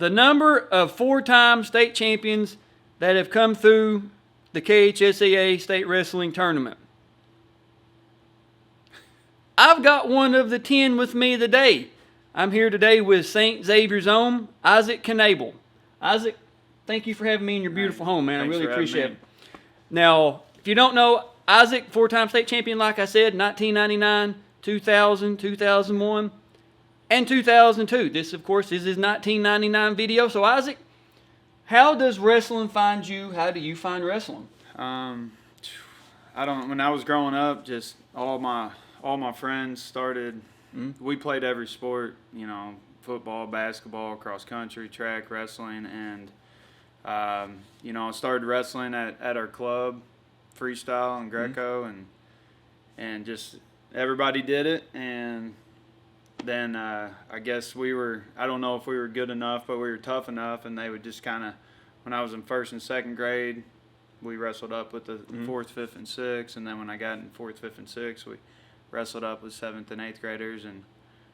the number of 4-time state champions that have come through the KHSAA state wrestling tournament. I've got one of the 10 with me today. I'm here today with St. Xavier's own Isaac Knable. Isaac, thank you for having me in your beautiful home, man. Thanks I really appreciate me. it. Now, if you don't know, Isaac, 4-time state champion, like I said, 1999, 2000, 2001, and 2002. This, of course, is his 1999 video. So, Isaac, how does wrestling find you? How do you find wrestling? When I was growing up, just all my friends started. We played every sport, football, basketball, cross country, track, wrestling, and I started wrestling at our club, freestyle and Greco, and just everybody did it. And then I guess I don't know if we were good enough, but we were tough enough, and they would just kind of, when I was in 1st and 2nd grade, we wrestled up with the 4th, 5th, and 6th, and then when I got in 4th, 5th, and 6th, we wrestled up with 7th and 8th graders, and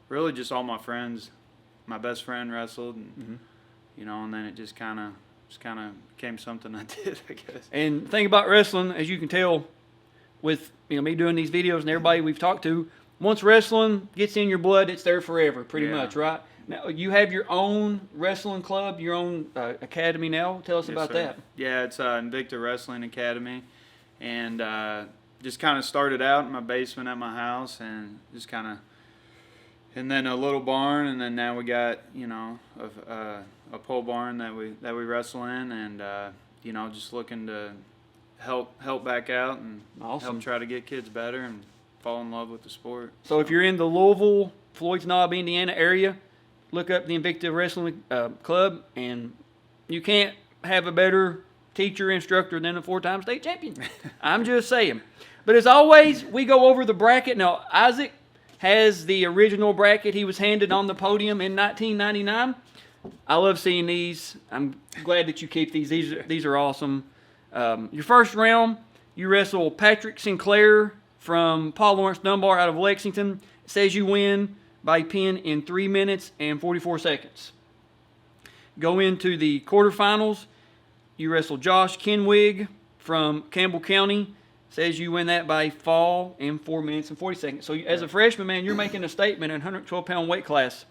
really just all my friends. My best friend wrestled, and and then it just kind of became something I did, I guess. And the thing about wrestling, as you can tell, with me doing these videos and everybody we've talked to, once wrestling gets in your blood, it's there forever, pretty much, right? Now you have your own wrestling club, your own academy now. Tell us about that. Yeah, it's Invicta Wrestling Academy, and just kind of started out in my basement at my house, and just kind of, and then a little barn, and then now we got a pole barn that we wrestle in, and just looking to help back out and help try to get kids better and fall in love with the sport. So if you're in the Louisville, Floyd's Knob, Indiana area, look up the Invicta Wrestling Club, and you can't have a better teacher, instructor than a 4-time state champion. I'm just saying. But as always, we go over the bracket. Now, Isaac has the original bracket he was handed on the podium in 1999. I love seeing these. I'm glad that you keep these. These are awesome. Your first round, you wrestle Patrick Sinclair from Paul Lawrence Dunbar out of Lexington. It says you win by pin in 3 minutes and 44 seconds. Go into the quarterfinals. You wrestle Josh Kenwig from Campbell County. Says you win that by fall in 4 minutes and 40 seconds. So as a freshman, man, you're making a statement in 112-pound weight class.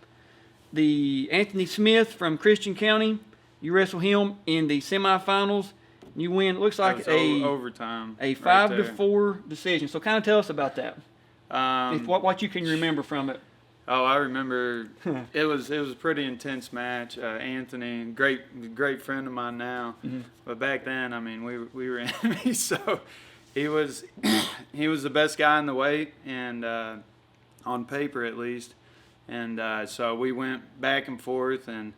The Anthony Smith from Christian County, you wrestle him in the semifinals. You win, it looks like overtime, a 5-4 decision. So kind of tell us about that. What you can remember from it. Oh, I remember it was a pretty intense match. Anthony, great friend of mine now, but back then, I mean, we were enemies. So he was the best guy in the weight, and on paper at least. And so we went back and forth, and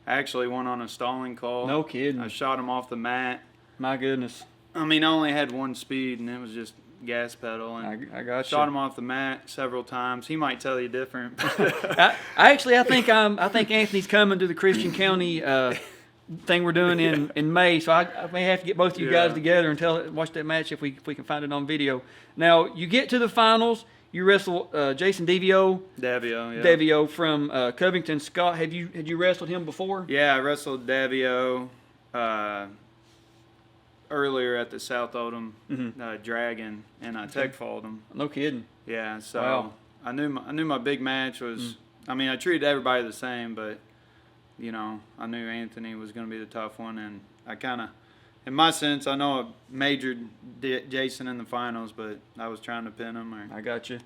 actually went on a stalling call. No kidding. I shot him off the mat. My goodness. I mean, I only had one speed, and it was just gas pedal. And I got shot him off the mat several times. He might tell you different. I think Anthony's coming to the Christian County thing we're doing in May, so I may have to get both of you guys together and watch that match if we can find it on video. Now you get to the finals. You wrestle Jason Davio from Covington. Scott, had you wrestled him before? Yeah, I wrestled Davio earlier at the South Odom Dragon, and I tech-falled him. No kidding. Yeah, so I knew my big match was. I mean, I treated everybody the same, but I knew Anthony was going to be the tough one, and I kind of, in my sense, I know I majored Jason in the finals, but I was trying to pin him. I got you.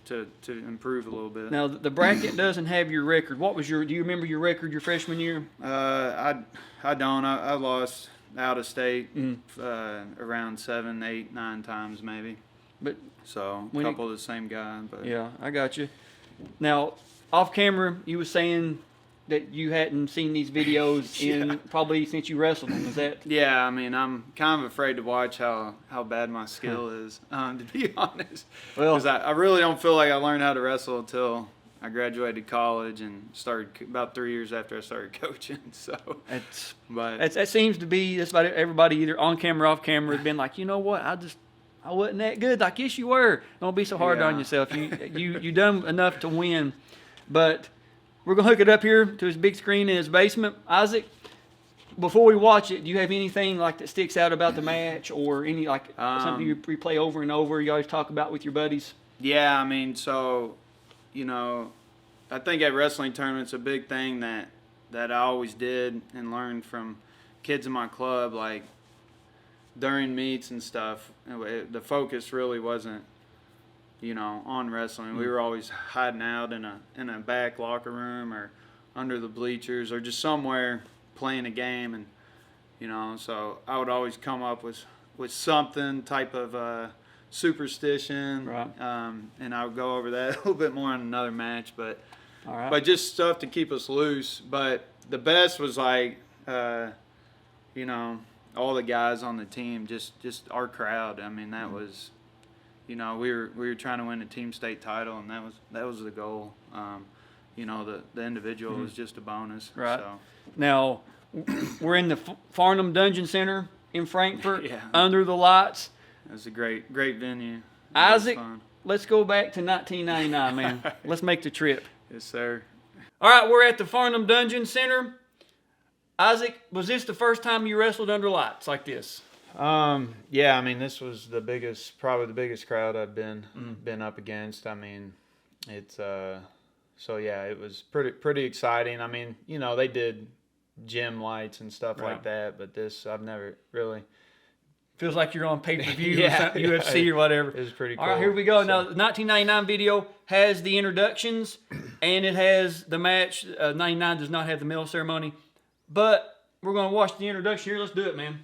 To improve a little bit. Now, the bracket doesn't have your record. What was do you remember your record your freshman year? I don't. I lost out of state around 7, 8, 9 times maybe. But so a couple of the same guy. But yeah, I got you. Now, off camera, you were saying that you hadn't seen these videos in probably since you wrestled them. Is that? Yeah, I mean, I'm kind of afraid to watch how bad my skill is, to be honest. Well, because I really don't feel like I learned how to wrestle until I graduated college and started about 3 years after I started coaching. So that seems to be that's about everybody either on camera or off camera has been like, you know what, I wasn't that good. Like, yes, you were. Don't be so hard on yourself. You done enough to win, but we're going to hook it up here to his big screen in his basement. Isaac, before we watch it, do you have anything like that sticks out about the match, or any like something you replay over and over? You always talk about with your buddies. Yeah, I mean, so, you know, I think at wrestling tournaments, a big thing that I always did and learned from kids in my club, like during meets and stuff, the focus really wasn't, you know, on wrestling. We were always hiding out in a back locker room or under the bleachers or just somewhere playing a game, and you know, so I would always come up with something type of superstition, right. And I would go over that a little bit more in another match, but All right. but just stuff to keep us loose. But the best was like, you know, all the guys on the team, just our crowd. I mean, that was, you know, we were trying to win a team state title, and that was the goal. You know, the individual was just a bonus. Right. So. Now, we're in the Farnham Dungeon Center in Frankfurt, Yeah. under the lights. It was a great venue. Isaac, let's go back to 1999, man. Let's make the trip. Yes, sir. All right, we're at the Farnham Dungeon Center. Isaac, was this the first time you wrestled under lights like this? Yeah, I mean, this was probably the biggest crowd I've been up against. I mean, it's so yeah, it was pretty exciting. I mean, you know, they did gym lights and stuff like that, but this I've never really. Feels like you're on pay-per-view Yeah, or something, UFC or whatever. It was pretty cool. All right, here we go. Now, the 1999 video has the introductions, and it has the match. 99 does not have the medal ceremony, but we're going to watch the introduction here. Let's do it, man.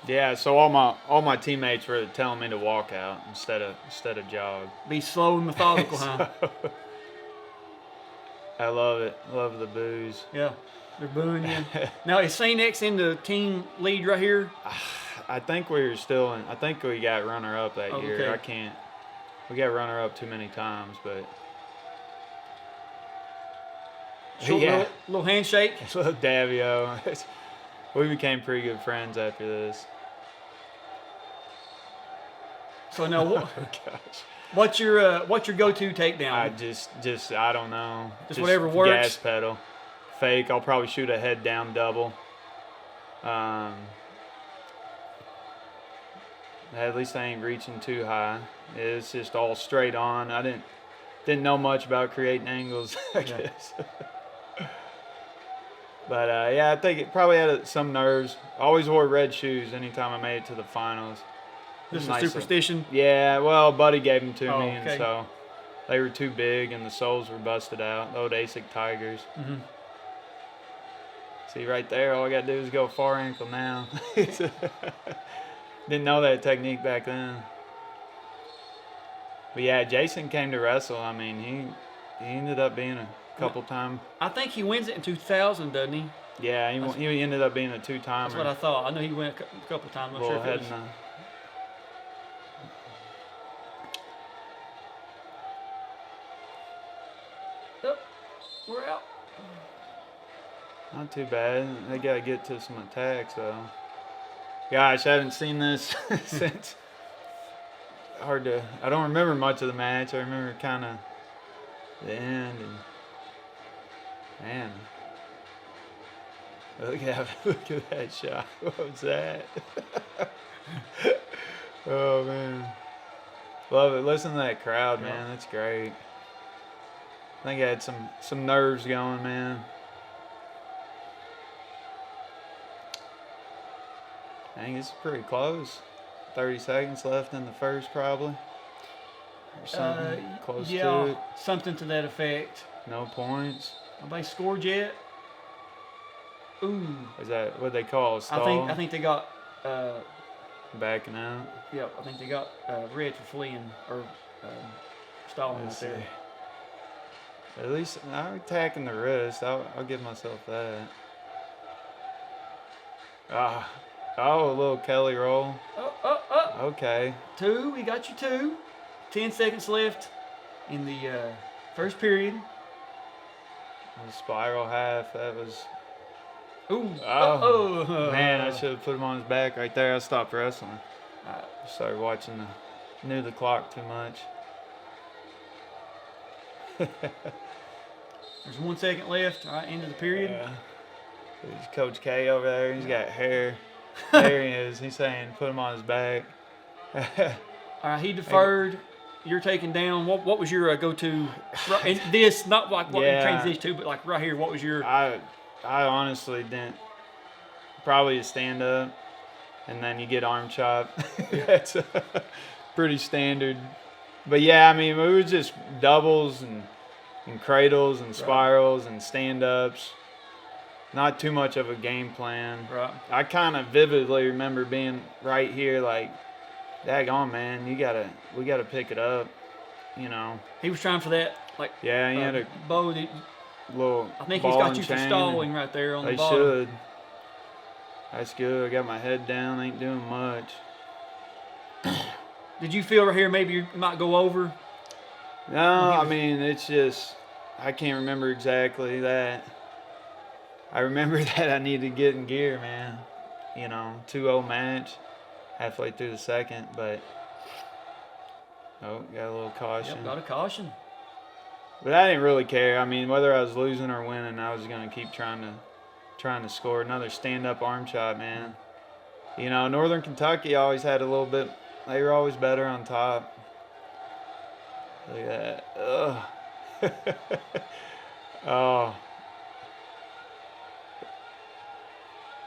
Yeah, so all my teammates were telling me to walk out instead of jog. Be slow and methodical, huh? I love it. Love the boos. Yeah, they're booing you. Now, is St. X in the team lead right here? I think we're still in. I think we got runner-up that year. Okay. I can't. We got runner-up too many times, but. Short little handshake. Little Davio. We became pretty good friends after this. So now, Oh gosh. what's your go-to takedown? I just I don't know. Just whatever works. Gas pedal. Fake. I'll probably shoot a head down double. At least I ain't reaching too high. It's just all straight on. I didn't know much about creating angles, I guess. But yeah, I think it probably had some nerves. I always wore red shoes anytime I made it to the finals. This is a superstition? Yeah, well, Buddy gave them to me, okay. and so they were too big, and the soles were busted out. The old ASIC Tigers. Mm-hmm. See right there, all I got to do is go far ankle now. Didn't know that technique back then. But yeah, Jason came to wrestle. I mean, he ended up being a couple times. I think he wins it in 2000, doesn't he? Yeah, he ended up being a two-timer. That's what I thought. I know he went a couple times. I'm not sure if it was. Oh, we're out. Not too bad. They got to get to some attacks, though. Gosh, I haven't seen this since. I don't remember much of the match. I remember kind of the end. And man, look at that shot. What was that? Oh, man. Love it. Listen to that crowd, man. That's great. I think I had some nerves going, man. Dang, it's pretty close. 30 seconds left in the first, probably. Or something close to it. Something to that effect. No points. Nobody scored yet. Ooh. Is that what they call a stall? I think they got. Backing out. Yep, I think they got red for fleeing or stalling out there. At least I'm attacking the wrist. I'll give myself that. Oh, a little Kelly roll. Oh. Okay. 2, we got you 2. 10 seconds left in the first period. The spiral half, that was... Ooh. Oh. Man, I should have put him on his back right there. I stopped wrestling. I started watching knew the clock too much. There's 1 second left. All right, end of the period. Yeah. There's Coach K over there. He's got hair. There he is. He's saying put him on his back. All right, he deferred. You're taking down. What was your go-to? And this, not like what you changed this to, but like right here, what was your? I honestly didn't. Probably a stand up, and then you get arm chop. That's pretty standard. But yeah, I mean, it was just doubles and cradles and spirals and stand ups. Not too much of a game plan. Right. I kind of vividly remember being right here, like, daggone, man, we gotta pick it up, you know. He was trying for that, like. Yeah, he had a bow. little. I think he's got you for stalling right there on the bottom. They should. That's good. I got my head down. Ain't doing much. Did you feel right here maybe you might go over? No, I mean, it's just, I can't remember exactly that. I remember that I needed to get in gear, man. You know, 2-0 match, halfway through the second, but, got a little caution. Yep, got a caution. But I didn't really care. I mean, whether I was losing or winning, I was going to keep trying to score another stand-up arm shot, man. You know, Northern Kentucky always had a little bit, they were always better on top. Look at that. Ugh. Oh.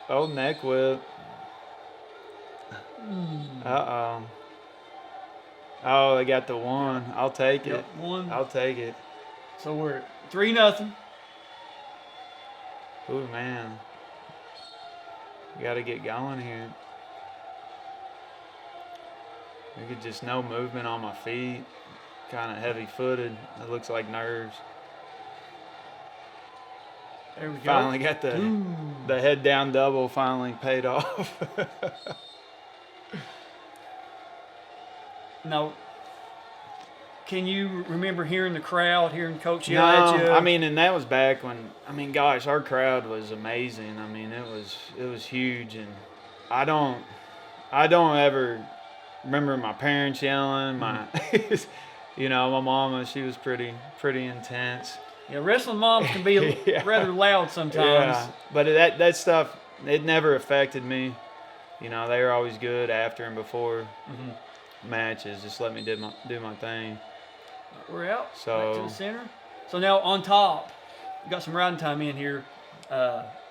Oh, neck whip. Uh-oh. Oh, they got the one. I'll take it. One. I'll take it. So we're at 3-0. Ooh, man. We got to get going here. We could just no movement on my feet. Kind of heavy-footed. It looks like nerves. There we go. Finally got the head down double finally paid off. Now, can you remember hearing the crowd, hearing Coach yell at you? I mean, and that was back when, I mean, gosh, our crowd was amazing. I mean, it was huge, and I don't ever remember my parents yelling. You know, my mama, she was pretty intense. Yeah, wrestling moms can be rather loud sometimes. Yeah, but that stuff, it never affected me. You know, they were always good after and before matches. Just let me do my thing. We're out. So back to the center. So now on top, you got some riding time in here.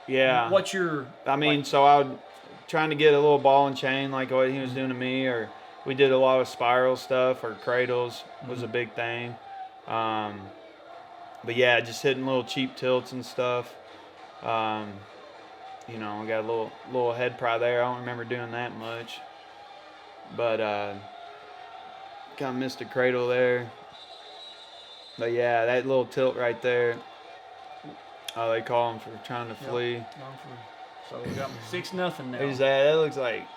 Yeah. What's your? I mean, so I would trying to get a little ball and chain like what he was doing to me, or we did a lot of spiral stuff, or cradles was a big thing. But yeah, just hitting little cheap tilts and stuff. You know, I got a little head pry there. I don't remember doing that much. But kind of missed a cradle there. But yeah, that little tilt right there. Oh, they call him for trying to flee. So we got 6-0 now. Who's that? That looks like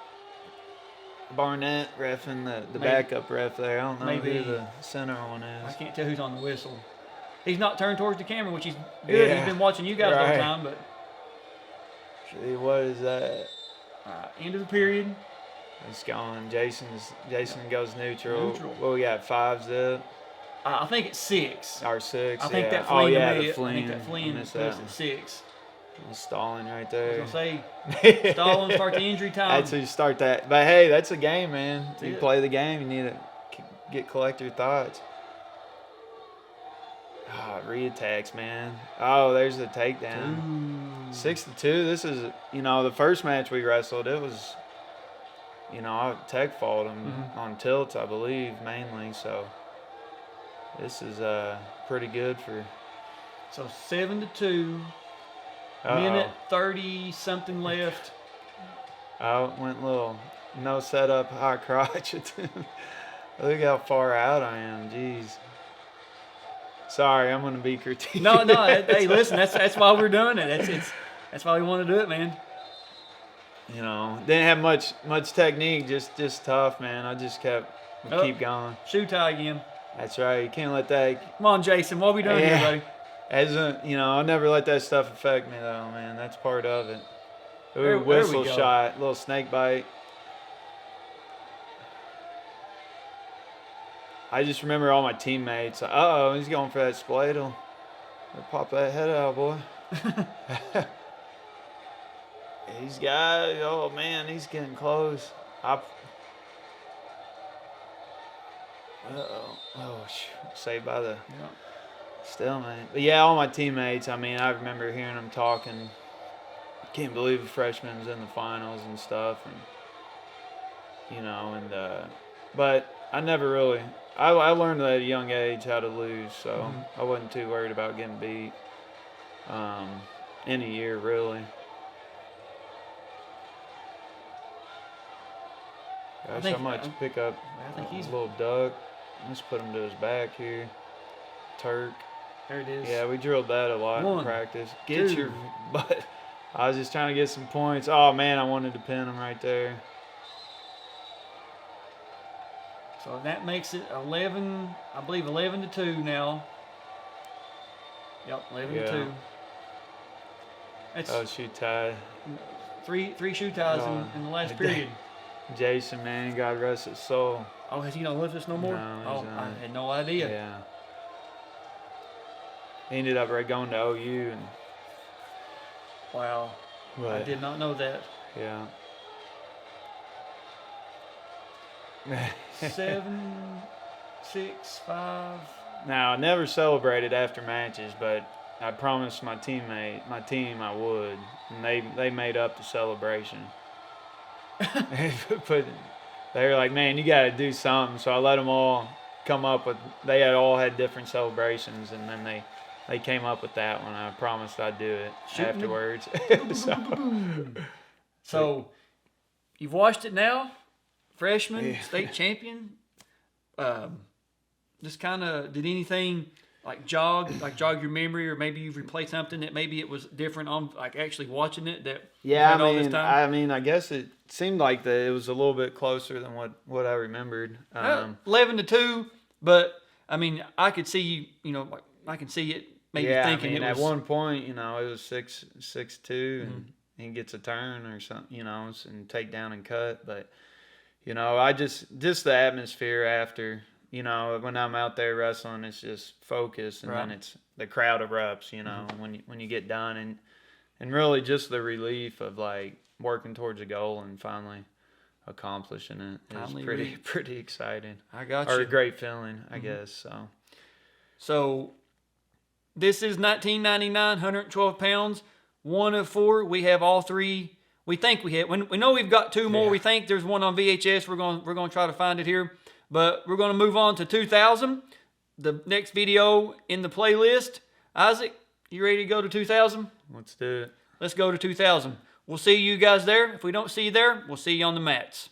Barnett reffing the backup ref there. I don't know who the center one is. I can't tell who's on the whistle. He's not turned towards the camera, which is good. He's been watching you guys the whole time. But see, what is that? End of the period. It's gone. Jason goes neutral. Well, we got 5-zip. I think it's 6. Or 6. I think that fleeing. The fleeing. I think that fleeing puts it at 6. Stalling right there. I was going to say, stalling, start the injury time. That's how you start that. But hey, that's a game, man. You play the game, you need to collect your thoughts. Reattacks, man. Oh, there's the takedown. 6-2. This is, the first match we wrestled, it was, I tech fought him on tilts, I believe, mainly. So this is pretty good for. So 7-2. Minute 30 something left. Oh, went a little no setup, high crotch. Look how far out I am. Jeez. Sorry, I'm gonna be critiqued. No. Hey, listen, that's why we're doing it. That's why we want to do it, man. Didn't have much technique, just tough, man. I just keep going. Shoe tie again. That's right. You can't let that. Come on, Jason. What are we doing here, buddy? I'll never let that stuff affect me, though, man. That's part of it. Ooh, whistle shot, little snake bite. I just remember all my teammates. Uh-oh, he's going for that spladle. Pop that head out, boy. He's got, oh man, he's getting close. Saved by the stalemate. But yeah, all my teammates, I mean, I remember hearing them talking. Can't believe a freshman's in the finals and stuff. And, you know, but I never really, I learned at a young age how to lose, so I wasn't too worried about getting beat any year, really. Gosh, I might pick up he's a little duck. Let's put him to his back here. Turk. There it is. Yeah, we drilled that a lot in practice. Get your butt. I was just trying to get some points. Oh, man, I wanted to pin him right there. So that makes it 11, I believe 11-2 now. Yep, 11-2. That's shoe tie. Three shoe ties in the last period. Jason, man, God rest his soul. Oh, has he not with us no more? No, I had no idea. Yeah. He ended up going to OU. And wow. I did not know that. Yeah. 7, 6, 5. Now, I never celebrated after matches, but I promised my team I would, and they made up the celebration. They were like, man, you got to do something. So I let them all come up with, they all had different celebrations, and then they came up with that one. I promised I'd do it afterwards. So you've watched it now, freshman, state champion. Just kind of, did anything like jog your memory, or maybe you've replayed something that maybe it was different on like actually watching it? I mean, I guess it seemed like that it was a little bit closer than what I remembered. 11-2, but I mean, I could see, like I can see it. Maybe thinking it was, at one point, it was 6-2, and he gets a turn or something, and take down and cut. But I just the atmosphere after. When I'm out there wrestling, it's just focus, and then it's the crowd erupts. When you get done, and really just the relief of like working towards a goal and finally accomplishing it is pretty exciting. I got you. Or a great feeling, I guess. So this is 1999, 112 pounds, 1 of 4. We have all 3. We think we have. We know we've got 2 more. Yeah. We think there's one on VHS. We're going to try to find it here. But we're going to move on to 2000, the next video in the playlist. Isaac, you ready to go to 2000? Let's do it. Let's go to 2000. We'll see you guys there. If we don't see you there, we'll see you on the mats.